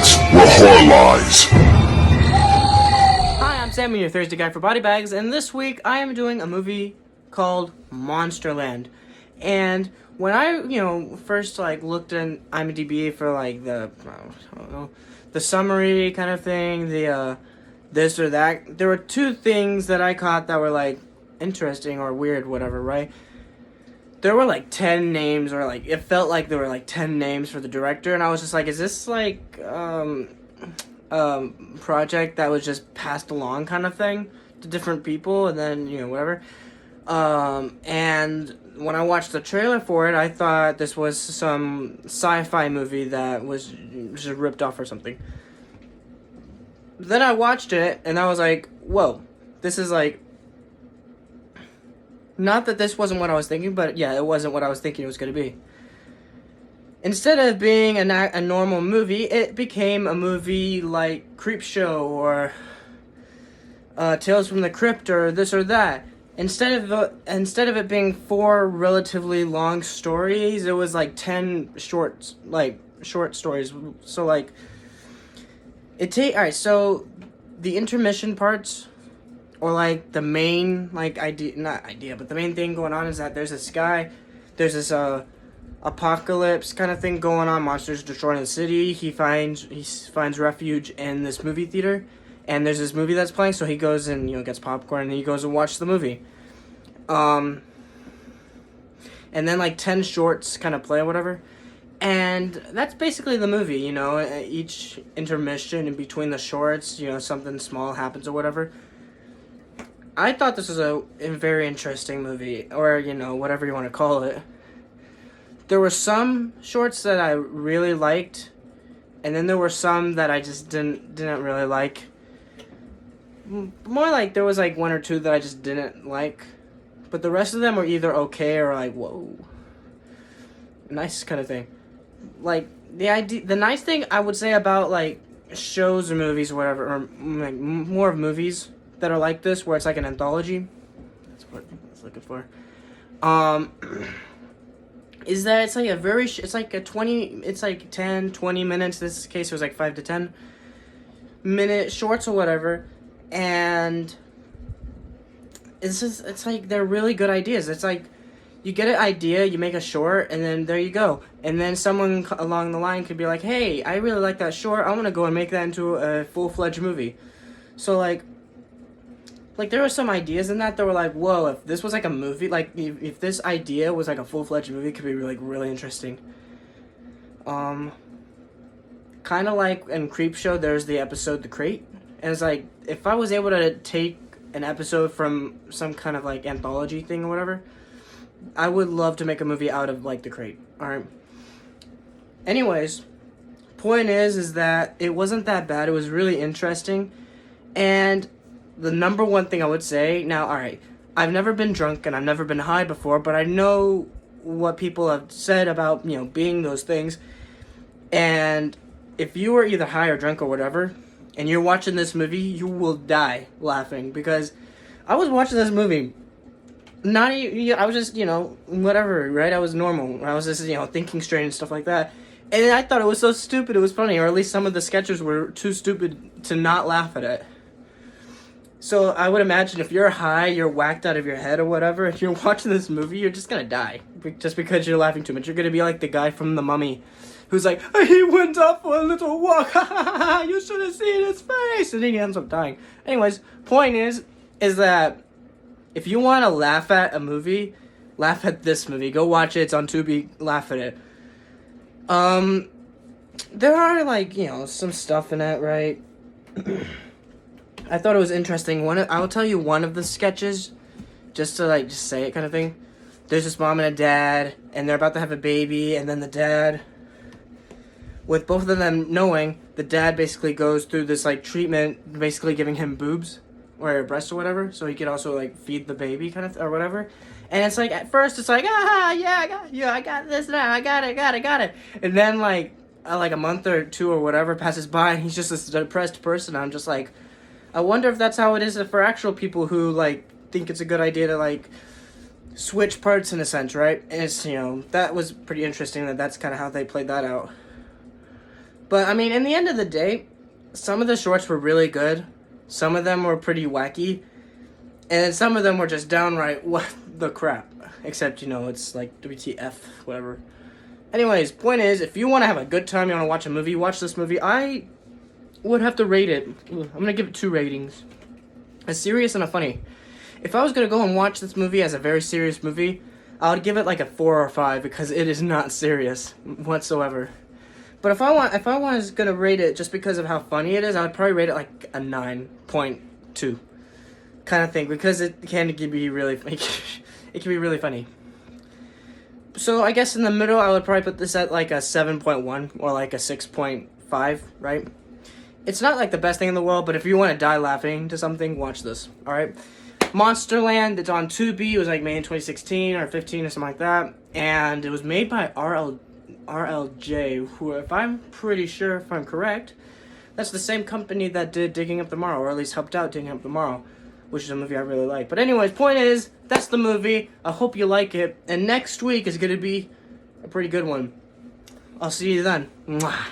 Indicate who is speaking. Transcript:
Speaker 1: BodyBags, where horror lies.
Speaker 2: Hi, I'm Sam, your Thursday guy for BodyBags, and this week I am doing a movie called Monsterland. And when I, first looked in IMDb for the I don't know, the summary kind of thing, the this or that, there were two things that I caught that were interesting or weird, whatever, right? There were 10 names, or it felt like there were 10 names for the director, and I was just like, is this project that was just passed along kind of thing to different people, and then whatever. And when I watched the trailer for it, I thought this was some sci-fi movie that was just ripped off or something. Then I watched it and I was like, whoa, this is not that this wasn't what I was thinking, but yeah, it wasn't what I was thinking it was going to be. Instead of being a normal movie, it became a movie like Creepshow or Tales from the Crypt or this or that. Instead of it being 4 relatively long stories, it was 10 short stories. So alright, so the intermission parts, or the main idea, but the main thing going on is that there's this apocalypse kind of thing going on. Monsters destroying the city. He finds refuge in this movie theater, and there's this movie that's playing. So he goes and gets popcorn, and he goes and watches the movie. And then 10 shorts kind of play or whatever, and that's basically the movie. Each intermission in between the shorts, something small happens or whatever. I thought this was a very interesting movie, or whatever you want to call it. There were some shorts that I really liked, and then there were some that I just didn't really like. More there was 1 or 2 that I just didn't like, but the rest of them were either okay or whoa, nice kind of thing. The nice thing I would say about shows or movies or whatever, or more of movies that are like this, where it's an anthology. That's what I was looking for. Is that it's it's 10, 20 minutes. This case was 5 to 10 minute shorts or whatever, and it's they're really good ideas. It's you get an idea, you make a short, and then there you go. And then someone along the line could be like, hey, I really like that short, I'm gonna go and make that into a full-fledged movie. So there were some ideas in that were whoa, if this was a movie, if this idea was a full-fledged movie, it could be really interesting. Kind of like in Creepshow, there's the episode The Crate, and it's if I was able to take an episode from some kind of anthology thing or whatever, I would love to make a movie out of The Crate. Alright. Anyways, point is that it wasn't that bad. It was really interesting, and the number one thing I would say, now, alright, I've never been drunk and I've never been high before, but I know what people have said about, being those things. And if you are either high or drunk or whatever, and you're watching this movie, you will die laughing. Because I was watching this movie, I was just, whatever, right? I was normal. I was just, thinking straight and stuff like that. And I thought it was so stupid, it was funny. Or at least some of the sketches were too stupid to not laugh at it. So I would imagine if you're high, you're whacked out of your head or whatever, if you're watching this movie, you're just gonna die. Just because you're laughing too much. You're gonna be like the guy from The Mummy, who's like, he went up for a little walk, you should have seen his face, and then he ends up dying. Anyways, point is that if you want to laugh at a movie, laugh at this movie. Go watch it, it's on Tubi, laugh at it. There are, some stuff in it, right? I thought it was interesting. I will tell you one of the sketches, just to just say it kind of thing. There's this mom and a dad, and they're about to have a baby, and then the dad, with both of them knowing, the dad basically goes through this treatment, basically giving him boobs or breasts or whatever, so he could also feed the baby kind of or whatever. And it's at first it's yeah, I got this now, I got it. And then a month or 2 or whatever passes by, and he's just this depressed person. I'm just I wonder if that's how it is for actual people who think it's a good idea to switch parts in a sense, right? And it's that was pretty interesting that's kind of how they played that out. But, I mean, in the end of the day, some of the shorts were really good. Some of them were pretty wacky. And some of them were just downright, what the crap. Except, you know, it's like WTF, whatever. Anyways, point is, if you want to have a good time, you want to watch a movie, watch this movie. I would have to rate it. I'm going to give it 2 ratings. A serious and a funny. If I was going to go and watch this movie as a very serious movie, I would give it like a 4 or 5 because it is not serious whatsoever. But if I was going to rate it just because of how funny it is, I would probably rate it like a 9.2 kind of thing because it can be really it can be really funny. So I guess in the middle, I would probably put this at like a 7.1 or like a 6.5, right? It's not like the best thing in the world, but if you want to die laughing to something, watch this, alright? Monsterland, it's on Tubi. It was like made in 2016 or 15 or something like that. And it was made by RLJ, who, if I'm pretty sure, if I'm correct, that's the same company that did Digging Up the Morrow, or at least helped out Digging Up the Morrow, which is a movie I really like. But anyways, point is, that's the movie. I hope you like it. And next week is going to be a pretty good one. I'll see you then. Mwah.